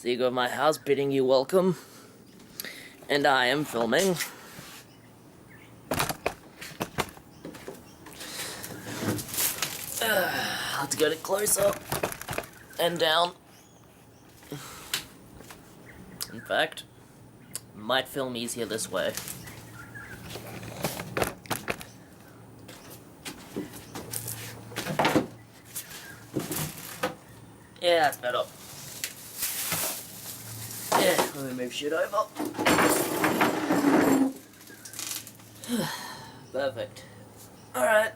Seagull of my house bidding you welcome. And I am filming. I'll have to get it closer and down. In fact, might film easier this way. Yeah, that's better. Yeah, let me move shit over. Perfect. Alright.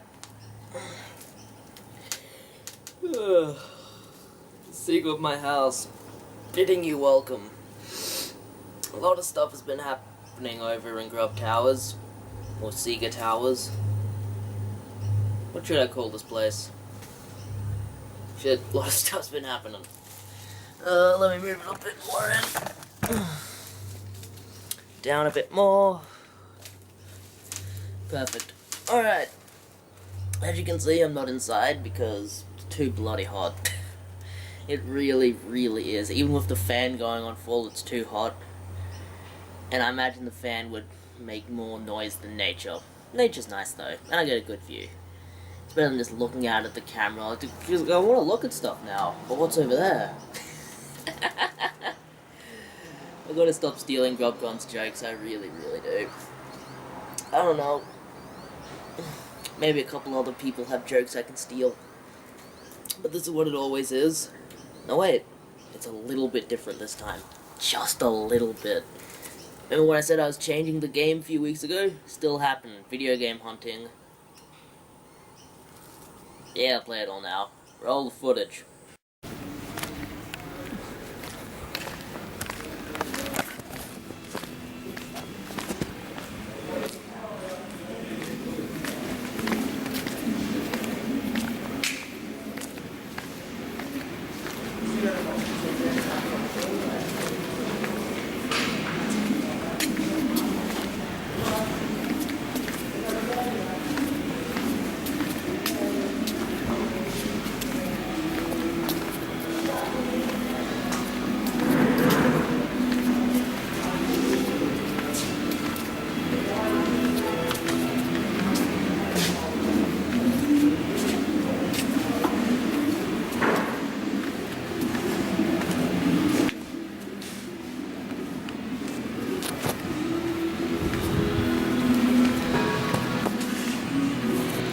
Secret of my house. Bidding you welcome. A lot of stuff has been happening over in Grub Towers. Or Sega Towers. What should I call this place? Shit, a lot of stuff's been happening. Let me move it a bit more in. Down a bit more. Perfect. Alright. As you can see, I'm not inside because it's too bloody hot. It really, really is. Even with the fan going on full, it's too hot. And I imagine the fan would make more noise than nature. Nature's nice though, and I get a good view. It's better than just looking out at the camera. I want to look at stuff now. But what's over there? I've got to stop stealing GrubCon's jokes, I really, really do. I don't know. Maybe a couple other people have jokes I can steal. But this is what it always is. No wait, it's a little bit different this time. Just a little bit. Remember when I said I was changing the game a few weeks ago? Still happening. Video game hunting. Yeah, I'll play it all now. Roll the footage.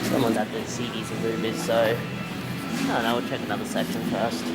Someone's out doing CDs and movies, so I don't know, we'll check another section first.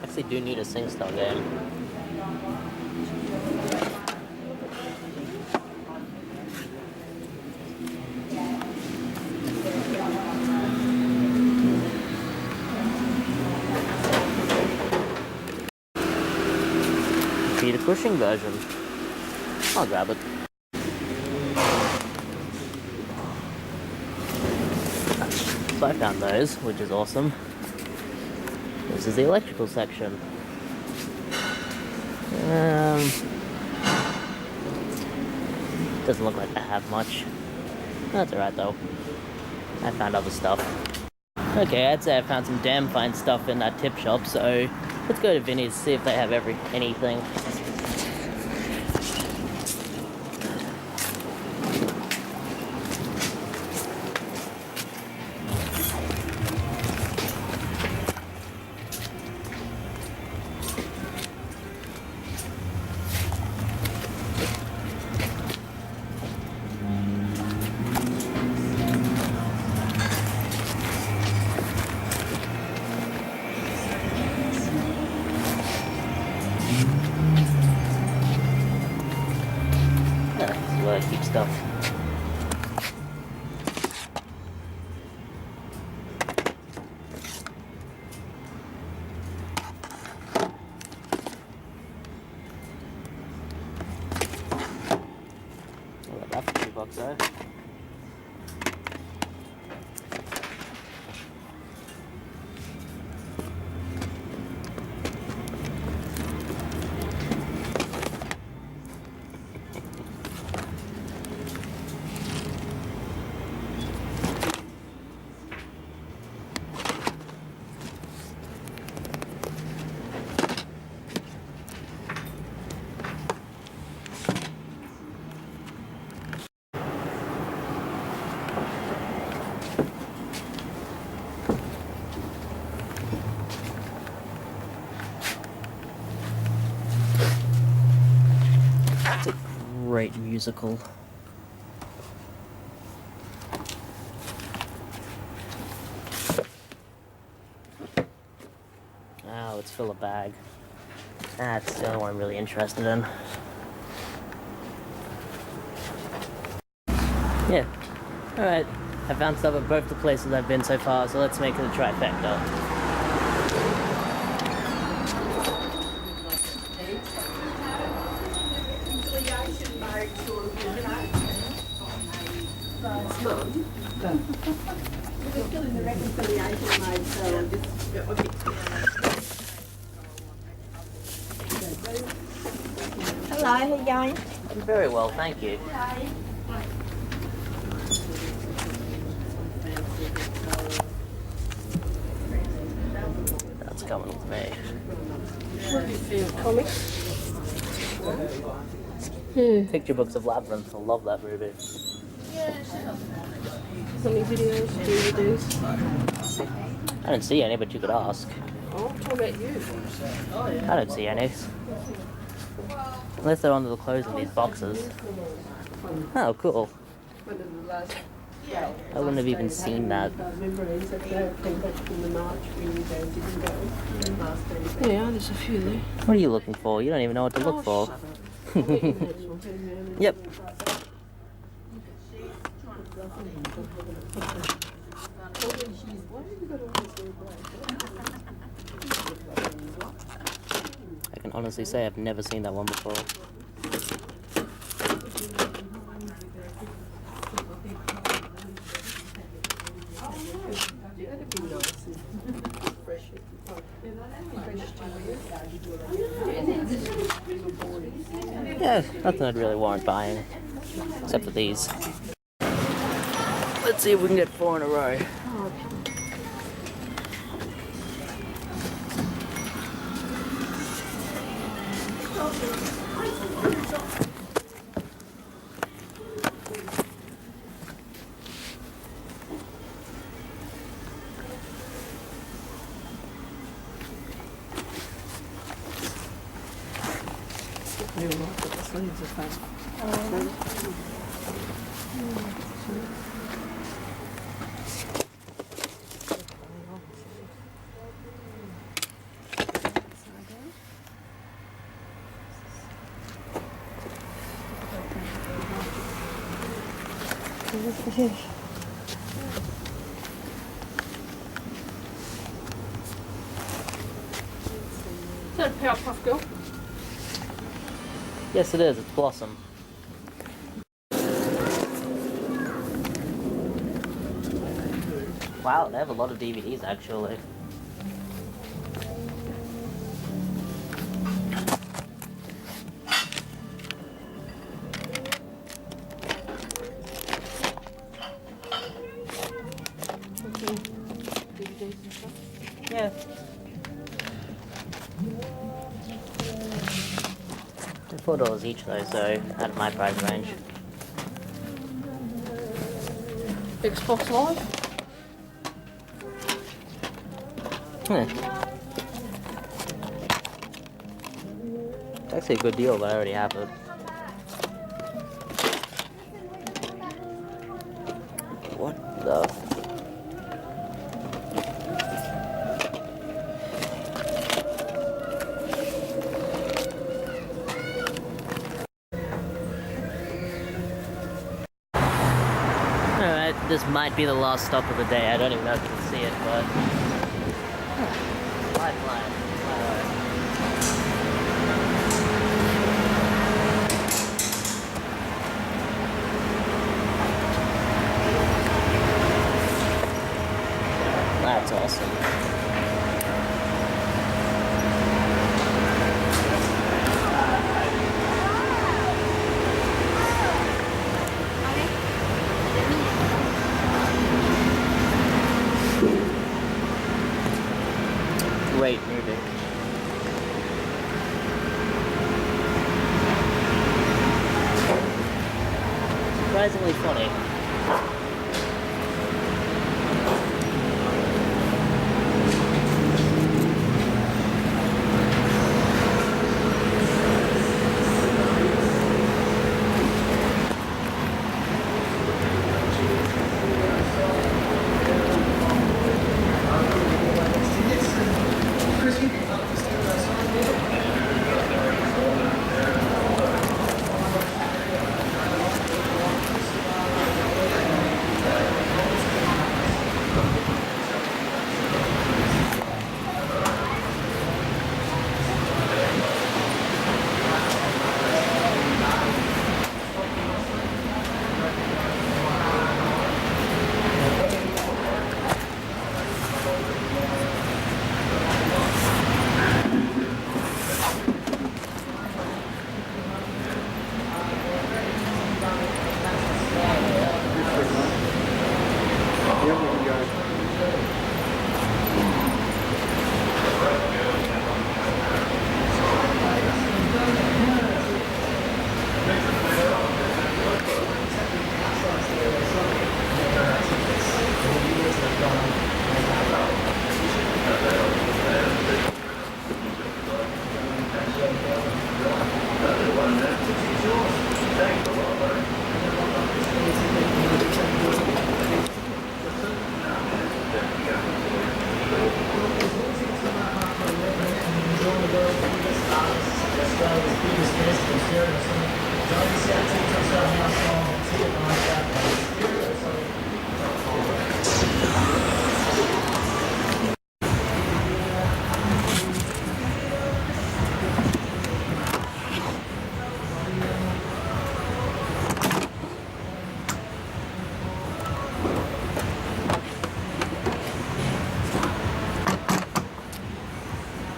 Actually do need a SingStar game. Cushing version. I'll grab it. But I found those, which is awesome. This is the electrical section. Doesn't look like I have much. That's alright though. I found other stuff. Okay, I'd say I found some damn fine stuff in that tip shop, so let's go to Vinny's, see if they have anything. Keep stuff. I got that for $2 though. It's a great musical. Oh, it's full of bag. That's the only one I'm really interested in. Yeah. Alright. I found stuff at both the places I've been so far, so let's make it a trifecta. We're still in the reconciliation mode, so hello, how are you going? I'm very well, thank you. That's coming with me. Comics? Picture books of Labyrinth. I love that movie. How many videos do you do? I don't see any, but you could ask. Oh, I'm talking about you. I don't see any. Unless they're under the clothes in these boxes. Oh, cool. I wouldn't have even seen that. Yeah, there's a few there. What are you looking for? You don't even know what to look for. Yep. I can honestly say I've never seen that one before. Yeah, nothing I'd really warrant buying, except for these. Let's see if we can get 4 in a row. Is that a Powerpuff Girl? Yes, it is. It's Blossom. Wow, they have a lot of DVDs actually. DVDs and stuff. Yeah. They're $4 each though, so out of my price range. Xbox Live. It's actually a good deal, but I already have it. What the? Alright, this might be the last stop of the day. I don't even know if you can see it, but... Lifeline. That's awesome. Great movie. Surprisingly funny.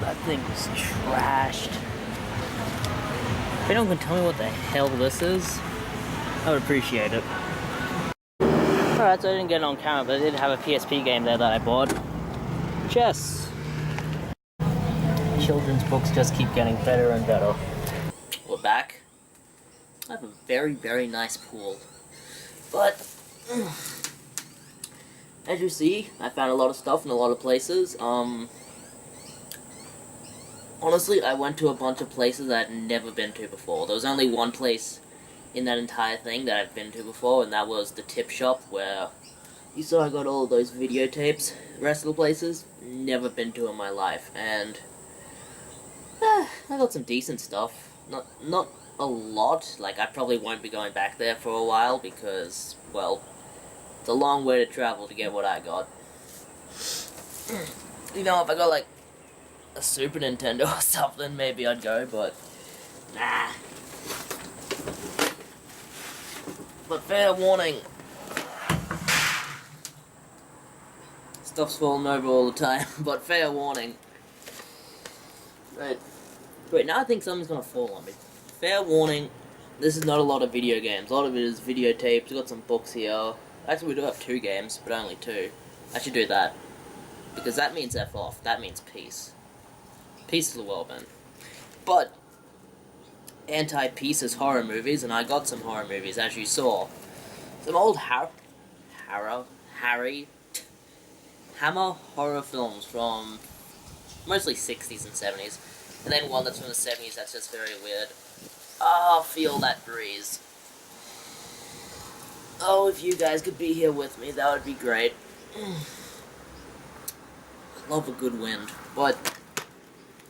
That thing is trashed. If anyone can tell me what the hell this is, I would appreciate it. Alright, so I didn't get it on camera, but I did have a PSP game there that I bought. Chess. Children's books just keep getting better and better. We're back. I have a very, very nice pool. But, as you see, I found a lot of stuff in a lot of places. Honestly, I went to a bunch of places that I'd never been to before. There was only one place in that entire thing that I've been to before, and that was the tip shop, where you saw I got all of those videotapes. The rest of the places, never been to in my life, and I got some decent stuff. Not a lot. Like, I probably won't be going back there for a while, because, well, it's a long way to travel to get what I got. You know, if I got, like, a Super Nintendo or something, maybe I'd go, but nah. But fair warning, Stuff's falling over all the time, but fair warning. Right. Wait, now I think something's gonna fall on me. Fair warning, this is not a lot of video games. A lot of it is videotapes. We've got some books here. Actually, we do have 2 games, but only 2. I should do that. Because that means F off. That means peace. Peace to the world, man. But, anti-peace is horror movies, and I got some horror movies, as you saw. Some old Hammer horror films from mostly 60s and 70s. And then one that's from the 70s that's just very weird. Oh, feel that breeze. Oh, if you guys could be here with me, that would be great. Love a good wind. But,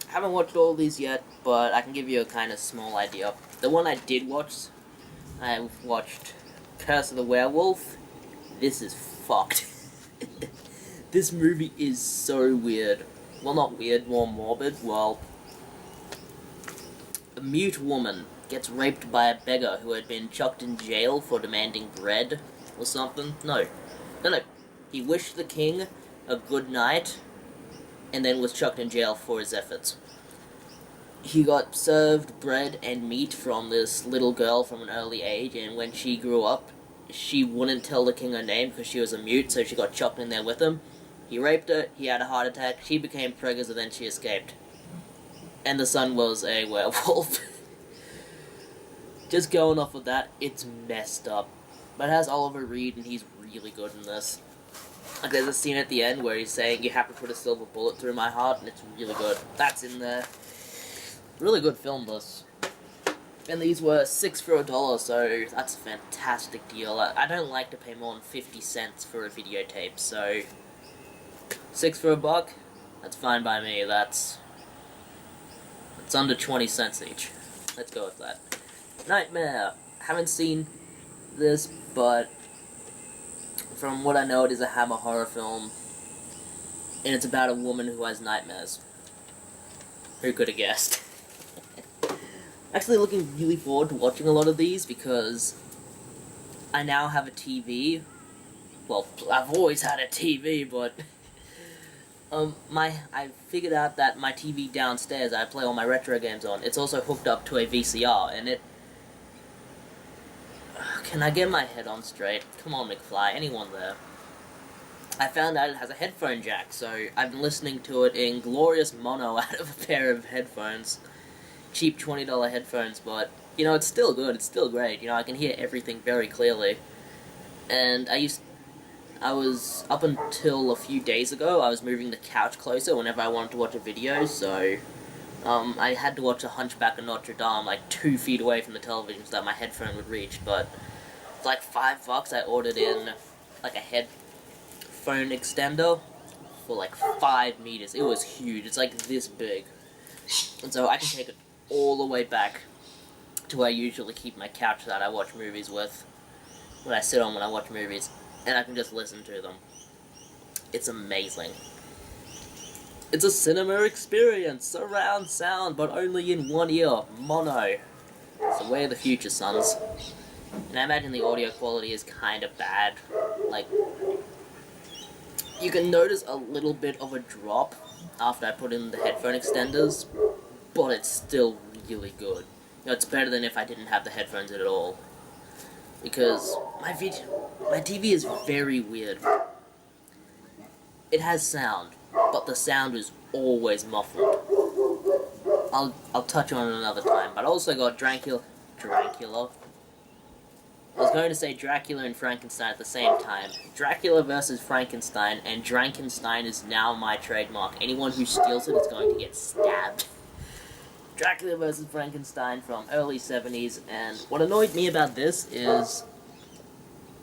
I haven't watched all these yet, but I can give you a kind of small idea. The one I did watch, I watched Curse of the Werewolf. This is fucked. This movie is so weird. Well, not weird, more morbid. Well, a mute woman gets raped by a beggar who had been chucked in jail for demanding bread or something. No. He wished the king a good night and then was chucked in jail for his efforts. He got served bread and meat from this little girl from an early age, and when she grew up, she wouldn't tell the king her name because she was a mute, so she got chucked in there with him. He raped her, he had a heart attack, she became preggers, and then she escaped. And the son was a werewolf. Just going off of that, it's messed up. But it has Oliver Reed, and he's really good in this. Like, there's a scene at the end where he's saying, "You have to put a silver bullet through my heart," and it's really good. That's in there. Really good film, this. And these were $6 for $1, so that's a fantastic deal. I don't like to pay more than 50 cents for a videotape, so $6 for $1, that's fine by me. That's under 20 cents each. Let's go with that. Nightmare. Haven't seen this, but from what I know, it is a Hammer horror film, and it's about a woman who has nightmares. Who could have guessed? Actually looking really forward to watching a lot of these because I now have a TV. Well, I've always had a TV, but I figured out that my TV downstairs I play all my retro games on. It's also hooked up to a VCR, and it. Can I get my head on straight? Come on, McFly. Anyone there? I found out it has a headphone jack, so I've been listening to it in glorious mono out of a pair of headphones. Cheap $20 headphones, but, you know, it's still good, it's still great, you know, I can hear everything very clearly. And I was, up until a few days ago, I was moving the couch closer whenever I wanted to watch a video, so, I had to watch A Hunchback of Notre Dame, like, 2 feet away from the television so that my headphone would reach, but, for like $5, I ordered in, like, a headphone extender for, like, 5 meters. It was huge, it's like this big. And so I can take it all the way back to where I usually keep my couch that I watch movies with, when I sit on when I watch movies, and I can just listen to them. It's amazing. It's a cinema experience, surround sound, but only in one ear, mono. It's the way of the future, sons. And I imagine the audio quality is kind of bad. Like, you can notice a little bit of a drop after I put in the headphone extenders, but it's still really good. You know, it's better than if I didn't have the headphones in at all. Because my TV is very weird. It has sound, but the sound is always muffled. I'll touch on it another time, but I also got Dracula. I was going to say Dracula and Frankenstein at the same time. Dracula versus Frankenstein, and Drankenstein is now my trademark. Anyone who steals it is going to get stabbed. Dracula vs. Frankenstein from early 70s, and what annoyed me about this is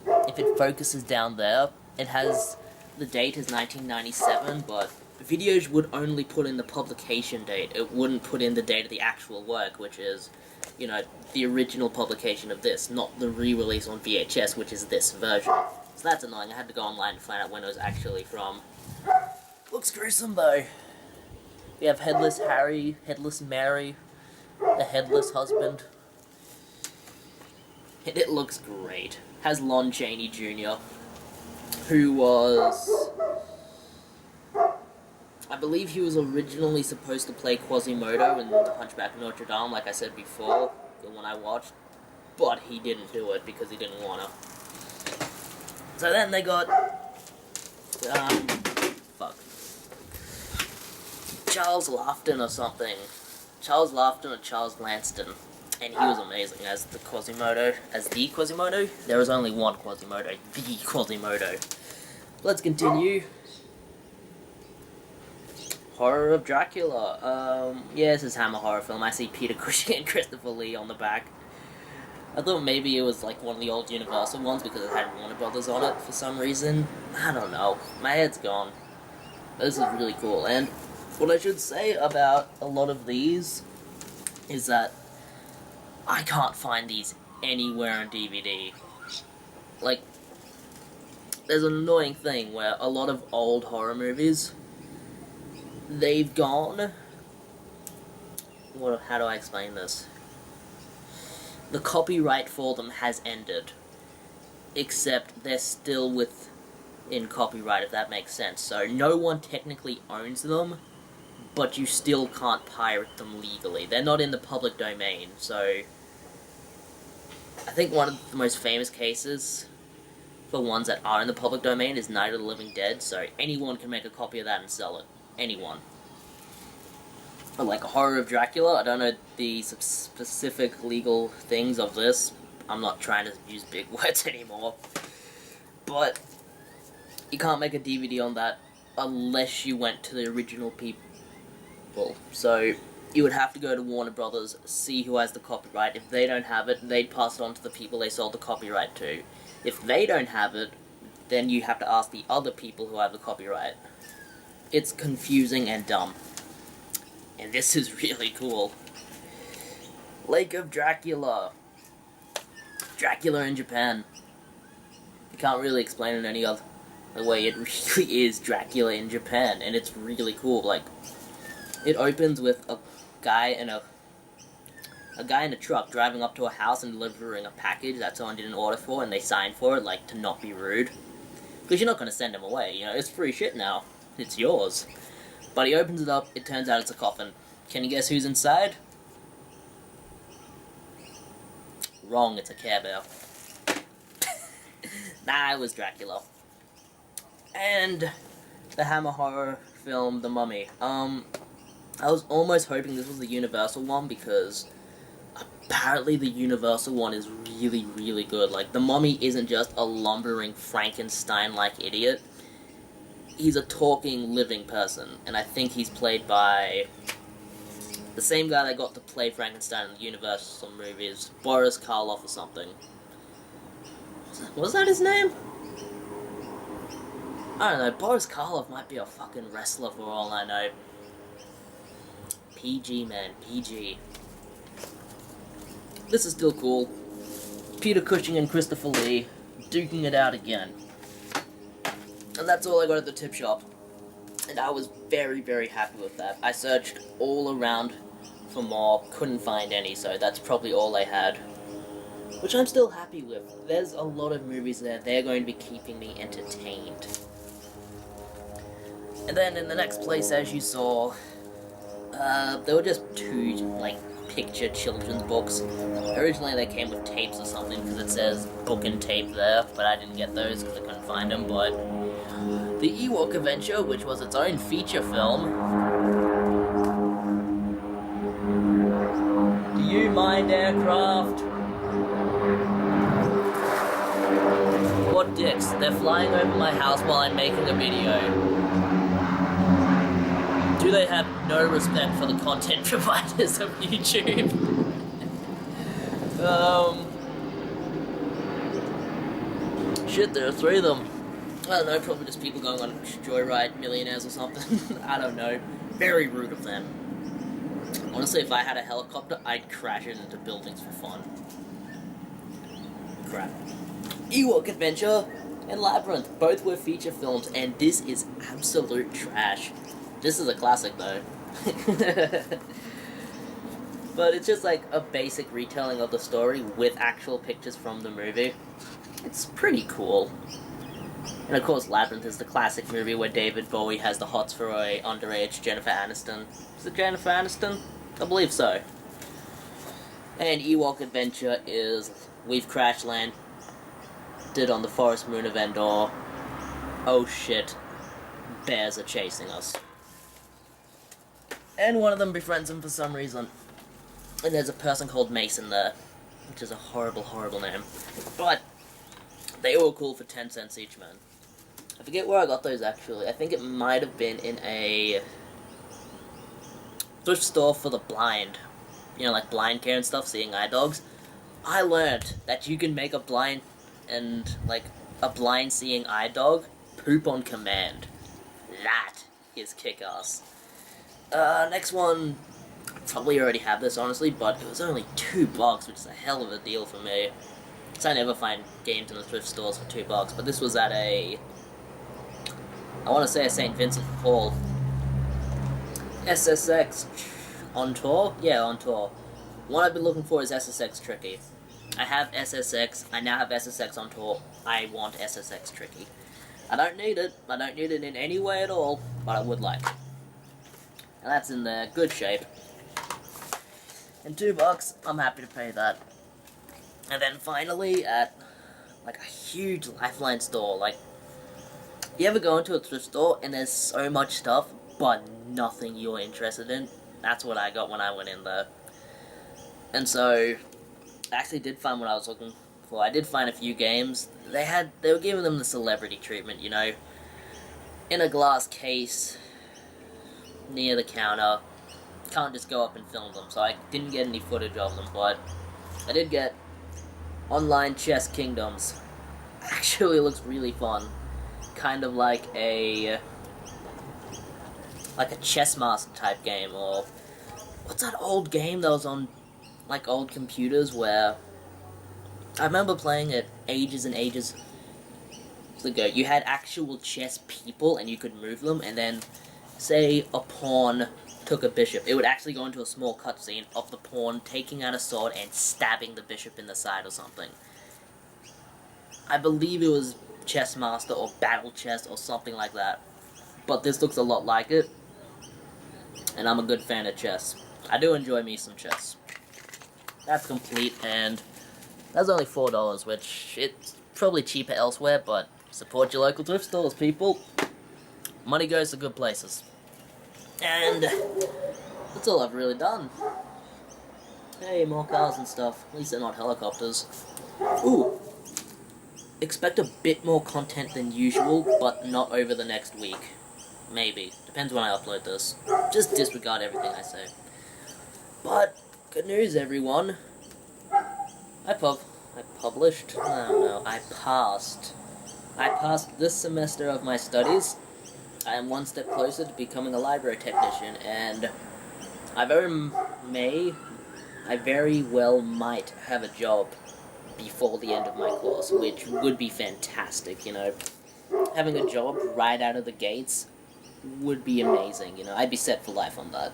if it focuses down there, it has the date is 1997, but videos would only put in the publication date. It wouldn't put in the date of the actual work, which is, you know, the original publication of this, not the re-release on VHS, which is this version. So that's annoying. I had to go online to find out when it was actually from. Looks gruesome though. We have Headless Harry, Headless Mary, the Headless Husband. And it looks great. Has Lon Chaney Jr., who was I believe he was originally supposed to play Quasimodo in The Hunchback of Notre Dame, like I said before, the one I watched, but he didn't do it because he didn't want to. So then they got, Charles Laughton or something. Charles Laughton or Charles Lanston. And he was amazing as the Quasimodo. As the Quasimodo? There was only one Quasimodo. The Quasimodo. Let's continue. Horror of Dracula. Yeah, this is Hammer horror film. I see Peter Cushing and Christopher Lee on the back. I thought maybe it was like one of the old Universal ones because it had Warner Brothers on it for some reason. I don't know. My head's gone. This is really cool. And what I should say about a lot of these is that I can't find these anywhere on DVD. Like, there's an annoying thing where a lot of old horror movies, they've gone... how do I explain this? The copyright for them has ended. Except they're still within copyright, if that makes sense. So no one technically owns them, but you still can't pirate them legally. They're not in the public domain, so... I think one of the most famous cases for ones that are in the public domain is Night of the Living Dead, so anyone can make a copy of that and sell it. Anyone. But like a Horror of Dracula, I don't know the specific legal things of this. I'm not trying to use big words anymore. But you can't make a DVD on that unless you went to the original people. So you would have to go to Warner Brothers, see who has the copyright. If they don't have it, they'd pass it on to the people they sold the copyright to. If they don't have it, then you have to ask the other people who have the copyright. It's confusing and dumb. And this is really cool. Lake of Dracula. Dracula in Japan. You can't really explain it any other way. It really is Dracula in Japan, and it's really cool. Like, it opens with a guy in a truck driving up to a house and delivering a package that someone did an order for, and they signed for it, like, to not be rude. Because you're not going to send him away, you know, it's free shit now. It's yours. But he opens it up, it turns out it's a coffin. Can you guess who's inside? Wrong, it's a Care Bear. Nah, it was Dracula. And the Hammer horror film, The Mummy. I was almost hoping this was the Universal one because apparently the Universal one is really, really good. Like, the Mummy isn't just a lumbering Frankenstein-like idiot. He's a talking, living person, and I think he's played by the same guy that got to play Frankenstein in the Universal movies, Boris Karloff or something. Was that his name? I don't know, Boris Karloff might be a fucking wrestler for all I know. PG, man, PG. This is still cool. Peter Cushing and Christopher Lee duking it out again. And that's all I got at the tip shop. And I was very, very happy with that. I searched all around for more, couldn't find any, so that's probably all they had. Which I'm still happy with. There's a lot of movies there, they're going to be keeping me entertained. And then in the next place, as you saw, there were just two, like, picture children's books. Originally they came with tapes or something, because it says book and tape there, but I didn't get those because I couldn't find them, but the Ewok Adventure, which was its own feature film. Do you mind, aircraft? What dicks? They're flying over my house while I'm making a video. Do they have no respect for the content providers of YouTube? Shit, there are three of them. I don't know, probably just people going on Joyride Millionaires or something. I don't know. Very rude of them. Honestly, if I had a helicopter, I'd crash it into buildings for fun. Crap. Ewok Adventure and Labyrinth, both were feature films, and this is absolute trash. This is a classic, though. But it's just like a basic retelling of the story with actual pictures from the movie. It's pretty cool. And of course, Labyrinth is the classic movie where David Bowie has the hots for a underage Jennifer Aniston. Is it Jennifer Aniston? I believe so. And Ewok Adventure is we've crash landed on the forest moon of Endor. Oh shit, bears are chasing us. And one of them befriends him for some reason. And there's a person called Mason there, which is a horrible, horrible name. But they were cool for 10 cents each, man. I forget where I got those actually. I think it might have been in a thrift store for the blind. You know, like blind care and stuff, seeing eye dogs. I learned that you can make a blind seeing eye dog poop on command. That is kick-ass. Next one, probably already have this honestly, but it was only $2, which is a hell of a deal for me. Because I never find games in the thrift stores for $2, but this was at I want to say a St. Vincent de Paul. SSX on tour? Yeah, on tour. One I've been looking for is SSX Tricky. I have SSX, I now have SSX on tour. I want SSX Tricky. I don't need it. I don't need it in any way at all, but I would like it. And that's in there, good shape. And $2, I'm happy to pay that. And then finally, at like a huge Lifeline store, like, you ever go into a thrift store and there's so much stuff, but nothing you're interested in? That's what I got when I went in there. And so, I actually did find what I was looking for. I did find a few games. They were giving them the celebrity treatment, you know, in a glass case, near the counter. Can't just go up and film them, so I didn't get any footage of them, but I did get Online Chess Kingdoms. Actually looks really fun. Kind of like a chess master type game, or what's that old game that was on like old computers where I remember playing it ages and ages ago. You had actual chess people and you could move them, and then say a pawn took a bishop, it would actually go into a small cutscene of the pawn taking out a sword and stabbing the bishop in the side or something. I believe it was Chess Master or Battle Chess or something like that. But this looks a lot like it. And I'm a good fan of chess. I do enjoy me some chess. That's complete, and that's only $4, which it's probably cheaper elsewhere, but support your local thrift stores, people. Money goes to good places. And that's all I've really done. Hey, more cars and stuff. At least they're not helicopters. Ooh. Expect a bit more content than usual, but not over the next week. Maybe. Depends when I upload this. Just disregard everything I say. But, good news, everyone. I published? I don't know. I passed. I passed this semester of my studies. I am one step closer to becoming a library technician, and I very well might have a job before the end of my course, which would be fantastic, you know. Having a job right out of the gates would be amazing, you know. I'd be set for life on that.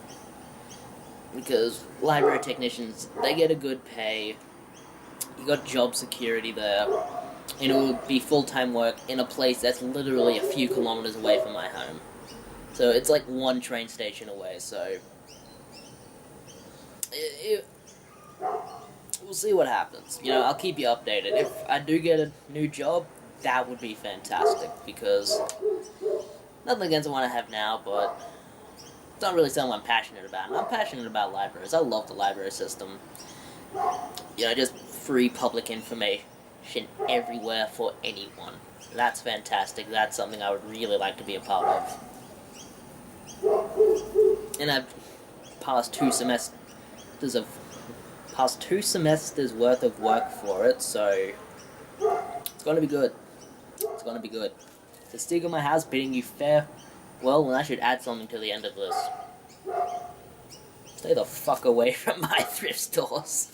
Because library technicians, they get a good pay, you got job security there, and it would be full-time work in a place that's literally a few kilometers away from my home. So it's like one train station away, so we'll see what happens. You know, I'll keep you updated. If I do get a new job, that would be fantastic, because nothing against the one I have now, but it's not really something I'm passionate about. And I'm passionate about libraries. I love the library system. You know, just free public information everywhere for anyone. That's fantastic. That's something I would really like to be a part of. And I've passed two semesters worth of work for it, so it's gonna be good. It's gonna be good. The stick on my house bidding you farewell, and I should add something to the end of this. Stay the fuck away from my thrift stores.